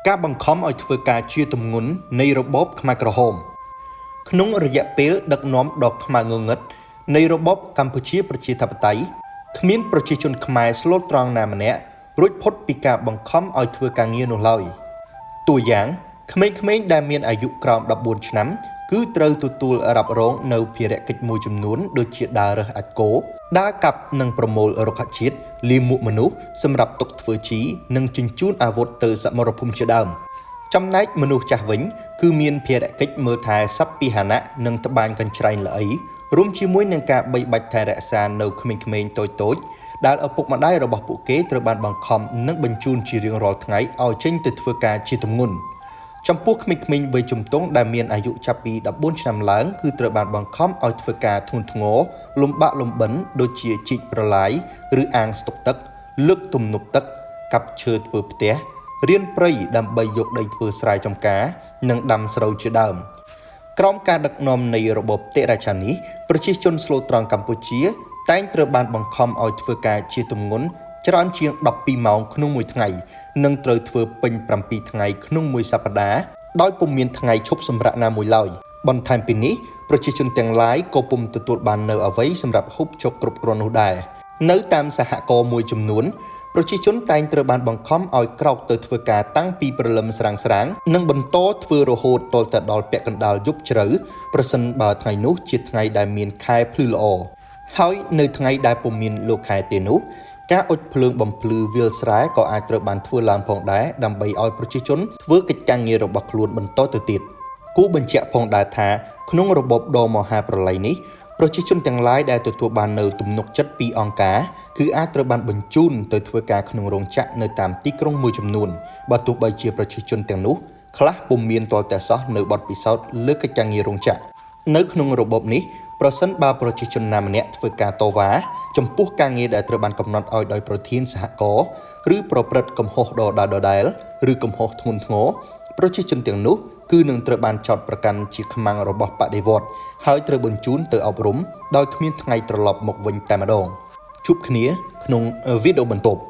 ការបង្ខំឲ្យធ្វើការជាទម្ងន់នៃរបបខ្មែរក្រហមក្នុងរយៈពេលដឹកនាំដ៏ខ្មៅងងឹតនៃរបបកម្ពុជាប្រជាធិបតេយ្យគ្មានប្រជាជនខ្មែរស្លូតត្រង់ណាម្នាក់រួចផុតពីការបង្ខំឲ្យធ្វើការងារនោះឡើយតួយ៉ាងក្មេងៗដែលមានអាយុក្រោម14ឆ្នាំគឺត្រូវទទួលរ៉ាប់រងនៅភារកិច្ចមួយចំនួនដូចជាដើររើសអាចគោដើរកាប់និងប្រមូលរុក្ខជាតិលាមកមនុស្សសម្រាប់ទុកធ្វើជីនិងជញ្ជូនអាវុធទៅសមរភូមិជាដើមចំណែកមនុស្សចាស់វិញគឺមានភារកិច្ចមើលថែសត្វពាហនៈនិងត្បាញកញ្ច្រែងល្អីរួមជាមួយនឹងការបីបាច់ថែរក្សានៅក្មេងៗតូចៗដែលឪពុកម្ដាយរបស់ពួកគេត្រូវបានបង្ខំនិងបញ្ជូនជារៀងរាល់ថ្ងៃឲ្យចេញទៅធ្វើការជាទម្ងន់ចំពោះក្មេងៗវ័យជំទង់ដែលមានអាយុចាប់ពី14ឆ្នាំឡើងគឺត្រូវបានបង្ខំឲ្យធ្វើការធ្ងន់ធ្ងរលំបាកលំបិនដូចជាជីកប្រឡាយឬអាងស្តុកទឹកលើកទំនប់ទឹកកាប់ឈើធ្វើផ្ទះរៀនព្រៃដើម្បីយកដីធ្វើស្រែចម្ការនិងដាំស្រូវជាដើមក្រោមការដឹកនាំនៃរបបតិរាជានេះប្រជាជនស្លូតត្រង់កម្ពុជាតែងត្រូវបានបង្ខំឲ្យធ្វើការជាទម្ងន់ច្រើនជាង12ម៉ោងក្នុងមួយថ្ងៃនិងត្រូវធ្វើពេញ7ថ្ងៃក្នុងមួយសប្តាហ៍ដោយពុំមានថ្ងៃឈប់សម្រាកណាមួយឡើយបន្ថែមពីនេះប្រជាជនទាំងឡាយក៏ពុំទទួលបាននៅអ្វីសម្រាប់ហូបចុកគ្រប់គ្រាន់នោះដែរនៅតាមសហគមន៍មួយចំនួនប្រជាជនតែងត្រូវបានបង្ខំឲ្យក្រោកទៅធ្វើការតាំងពីព្រលឹមស្រាងៗនិងបន្តធ្វើរហូតទាល់តែដល់ពាក់កណ្ដាលយប់ជ្រៅប្រសិនបើថ្ងៃនោះជាថ្ងៃដែលមានខែភ្លឺល្អហើយនៅថ្ងៃដែលពុំមានលោកខែទេនោះការអុជភ្លើងបំភ្លឺវាលស្រែក៏អាចត្រូវបានធ្វើឡើងផងដែរដើម្បីឲ្យប្រជាជនធ្វើកិច្ចការងាររបស់ខ្លួនបន្តទៅទៀតគួរបញ្ជាក់ផងដែរថាក្នុងរបបដ៏មហាប្រល័យនេះប្រជាជនទាំងឡាយដែលទទួលបាននៅទំនុកចិត្តពីអង្គការគឺអាចត្រូវបានបញ្ជូនទៅធ្វើការក្នុងរោងចក្រនៅតាមទីក្រុងមួយចំនួនបើទោះបីជាប្រជាជនទាំងនោះខ្លះពុំមានទាល់តែសោះនៅបទពិសោធន៍លើកិច្ចការងាររោងចក្រនៅក្នុងរបបនេះប្រសិនបើប្រជាជនណាម្នាក់ធ្វើការតវ៉ាចំពោះការងារដែលត្រូវបានកំណត់ឲ្យដោយប្រធានសហគមន៍ឬប្រព្រឹត្តកំហុសដដែលឬកំហុសធ្ងន់ធ្ងរប្រជាជនទាំងនោះគឺនឹងត្រូវបានចោទប្រកាន់ជាខ្មាំងរបស់បដិវត្តន៍ហើយត្រូវបញ្ជូនទៅអប់រំដោយគ្មានថ្ងៃត្រឡប់មកវិញតែម្ដងជួបគ្នាក្នុងវីដេអូបន្ទាប់